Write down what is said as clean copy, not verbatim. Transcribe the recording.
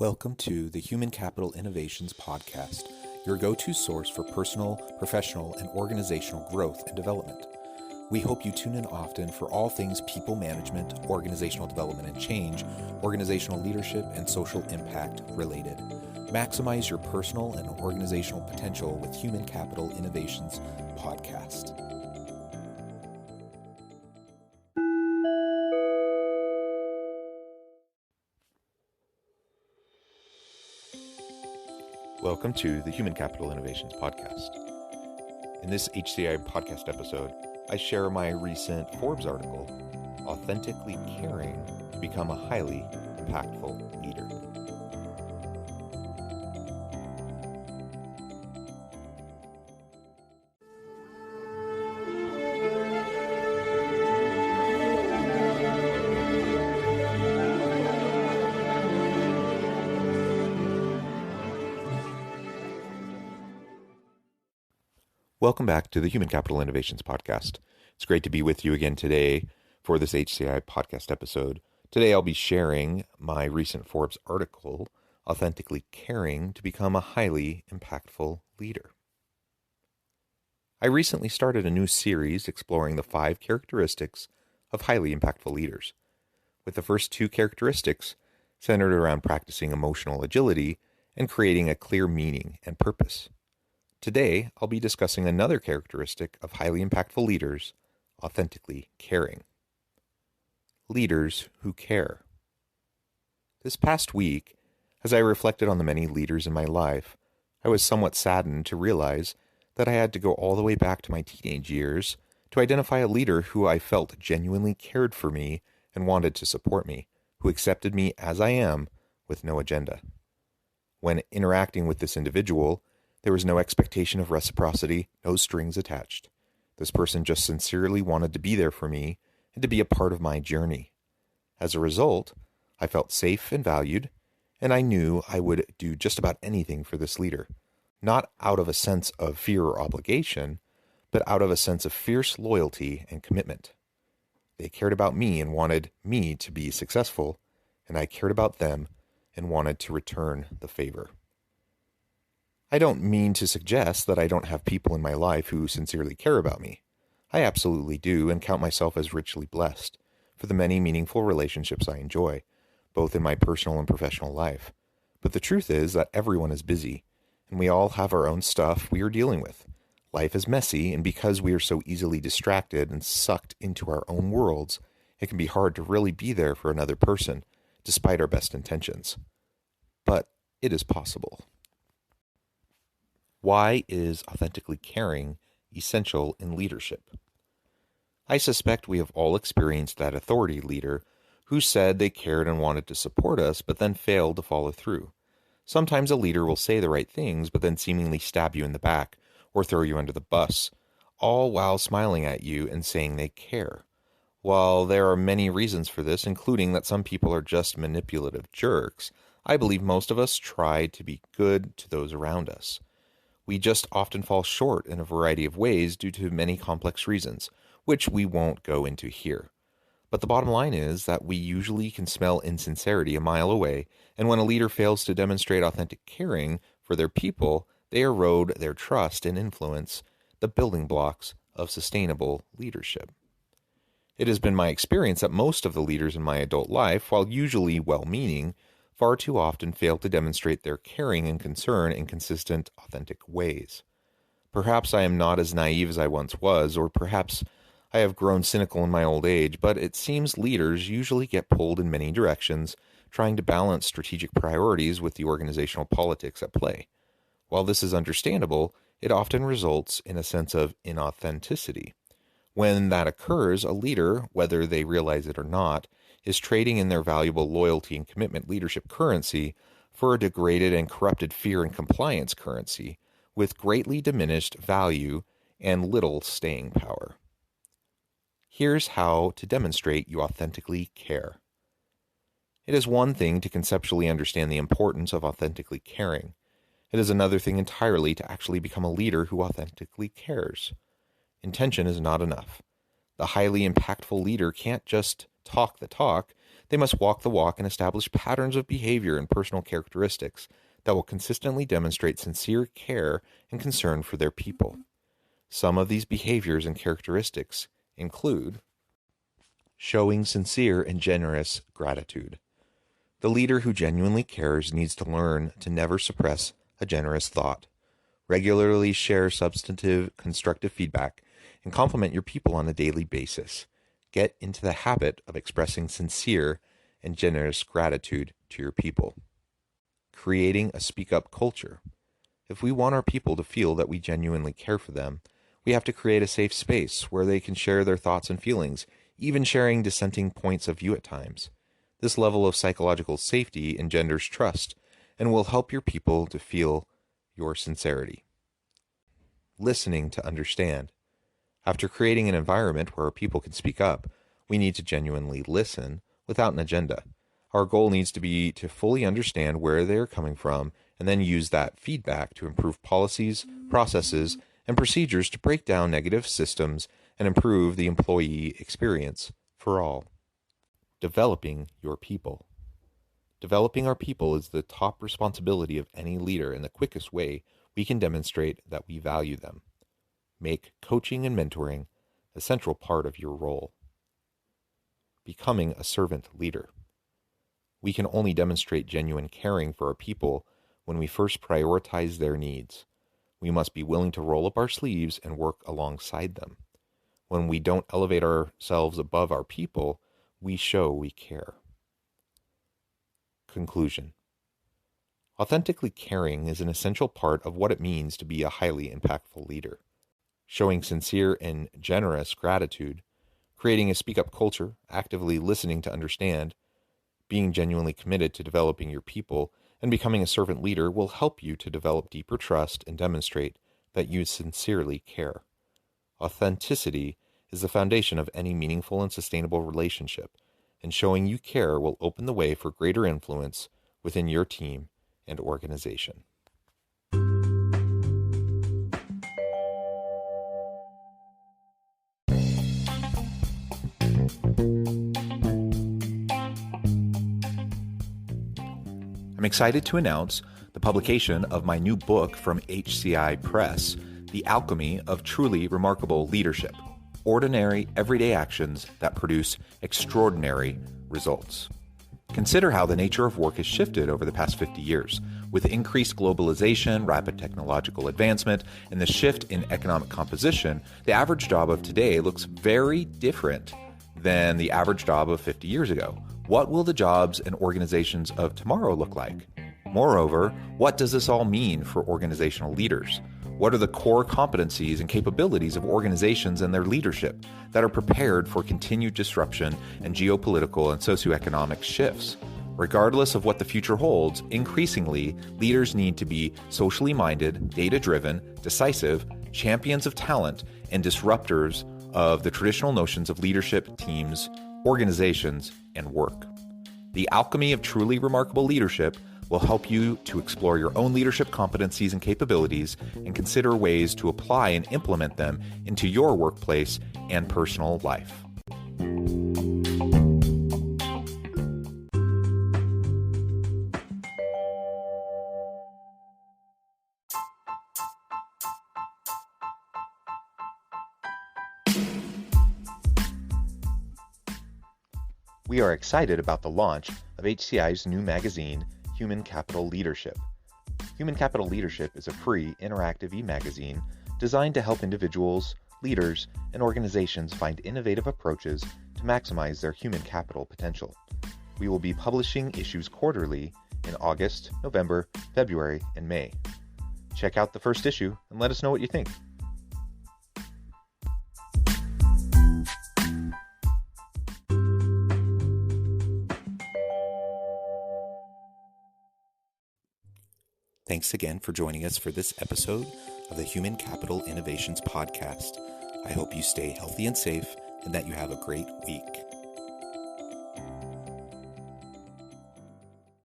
Welcome to the Human Capital Innovations Podcast, your go-to source for personal, professional, and organizational growth and development. We hope you tune in often for all things people management, organizational development and change, organizational leadership, and social impact related. Maximize your personal and organizational potential with Human Capital Innovations Podcast. Welcome to the Human Capital Innovations Podcast. In this HCI podcast episode, I share my recent Forbes article, Authentically Caring to Become a Highly Impactful Leader. Welcome back to the Human Capital Innovations Podcast. It's great to be with you again today for this HCI podcast episode. Today I'll be sharing my recent Forbes article, Authentically Caring to Become a Highly Impactful Leader. I recently started a new series exploring the 5 characteristics of highly impactful leaders, with the first 2 characteristics centered around practicing emotional agility and creating a clear meaning and purpose. Today, I'll be discussing another characteristic of highly impactful leaders, authentically caring. Leaders who care. This past week, as I reflected on the many leaders in my life, I was somewhat saddened to realize that I had to go all the way back to my teenage years to identify a leader who I felt genuinely cared for me and wanted to support me, who accepted me as I am with no agenda. When interacting with this individual, there was no expectation of reciprocity, no strings attached. This person just sincerely wanted to be there for me and to be a part of my journey. As a result, I felt safe and valued, and I knew I would do just about anything for this leader, not out of a sense of fear or obligation, but out of a sense of fierce loyalty and commitment. They cared about me and wanted me to be successful, and I cared about them and wanted to return the favor. I don't mean to suggest that I don't have people in my life who sincerely care about me. I absolutely do and count myself as richly blessed for the many meaningful relationships I enjoy, both in my personal and professional life. But the truth is that everyone is busy, and we all have our own stuff we are dealing with. Life is messy, and because we are so easily distracted and sucked into our own worlds, it can be hard to really be there for another person, despite our best intentions. But it is possible. Why is authentically caring essential in leadership? I suspect we have all experienced that authority leader who said they cared and wanted to support us, but then failed to follow through. Sometimes a leader will say the right things, but then seemingly stab you in the back or throw you under the bus, all while smiling at you and saying they care. While there are many reasons for this, including that some people are just manipulative jerks, I believe most of us try to be good to those around us. We just often fall short in a variety of ways due to many complex reasons, which we won't go into here. But the bottom line is that we usually can smell insincerity a mile away, and when a leader fails to demonstrate authentic caring for their people, they erode their trust and influence, the building blocks of sustainable leadership. It has been my experience that most of the leaders in my adult life, while usually well-meaning, far too often fail to demonstrate their caring and concern in consistent, authentic ways. Perhaps I am not as naive as I once was, or perhaps I have grown cynical in my old age, but it seems leaders usually get pulled in many directions, trying to balance strategic priorities with the organizational politics at play. While this is understandable, it often results in a sense of inauthenticity. When that occurs, a leader, whether they realize it or not, is trading in their valuable loyalty and commitment leadership currency for a degraded and corrupted fear and compliance currency with greatly diminished value and little staying power. Here's how to demonstrate you authentically care. It is one thing to conceptually understand the importance of authentically caring. It is another thing entirely to actually become a leader who authentically cares. Intention is not enough. The highly impactful leader can't just talk the talk, They must walk the walk and establish patterns of behavior and personal characteristics that will consistently demonstrate sincere care and concern for their people. Some of these behaviors and characteristics include showing sincere and generous gratitude. The leader who genuinely cares needs to learn to never suppress a generous thought. Regularly share substantive, constructive feedback and compliment your people on a daily basis. Get into the habit of expressing sincere and generous gratitude to your people. Creating a speak-up culture. If we want our people to feel that we genuinely care for them, we have to create a safe space where they can share their thoughts and feelings, even sharing dissenting points of view at times. This level of psychological safety engenders trust and will help your people to feel your sincerity. Listening to understand. After creating an environment where our people can speak up, we need to genuinely listen without an agenda. Our goal needs to be to fully understand where they are coming from and then use that feedback to improve policies, processes, and procedures to break down negative systems and improve the employee experience for all. Developing your people. Developing our people is the top responsibility of any leader and the quickest way we can demonstrate that we value them. Make coaching and mentoring a central part of your role. Becoming a servant leader. We can only demonstrate genuine caring for our people when we first prioritize their needs. We must be willing to roll up our sleeves and work alongside them. When we don't elevate ourselves above our people, we show we care. Conclusion. Authentically caring is an essential part of what it means to be a highly impactful leader. Showing sincere and generous gratitude, creating a speak-up culture, actively listening to understand, being genuinely committed to developing your people, and becoming a servant leader will help you to develop deeper trust and demonstrate that you sincerely care. Authenticity is the foundation of any meaningful and sustainable relationship, and showing you care will open the way for greater influence within your team and organization. I'm excited to announce the publication of my new book from HCI Press, The Alchemy of Truly Remarkable Leadership: Ordinary, Everyday Actions That Produce Extraordinary Results. Consider how the nature of work has shifted over the past 50 years. With increased globalization, rapid technological advancement, and the shift in economic composition, the average job of today looks very different than the average job of 50 years ago. What will the jobs and organizations of tomorrow look like? Moreover, what does this all mean for organizational leaders? What are the core competencies and capabilities of organizations and their leadership that are prepared for continued disruption and geopolitical and socioeconomic shifts? Regardless of what the future holds, increasingly, leaders need to be socially minded, data-driven, decisive, champions of talent, and disruptors of the traditional notions of leadership, teams, organizations, and work. The Alchemy of Truly Remarkable Leadership will help you to explore your own leadership competencies and capabilities and consider ways to apply and implement them into your workplace and personal life. We are excited about the launch of HCI's new magazine, Human Capital Leadership. Human Capital Leadership is a free, interactive e-magazine designed to help individuals, leaders, and organizations find innovative approaches to maximize their human capital potential. We will be publishing issues quarterly in August, November, February, and May. Check out the first issue and let us know what you think. Thanks again for joining us for this episode of the Human Capital Innovations Podcast. I hope you stay healthy and safe and that you have a great week.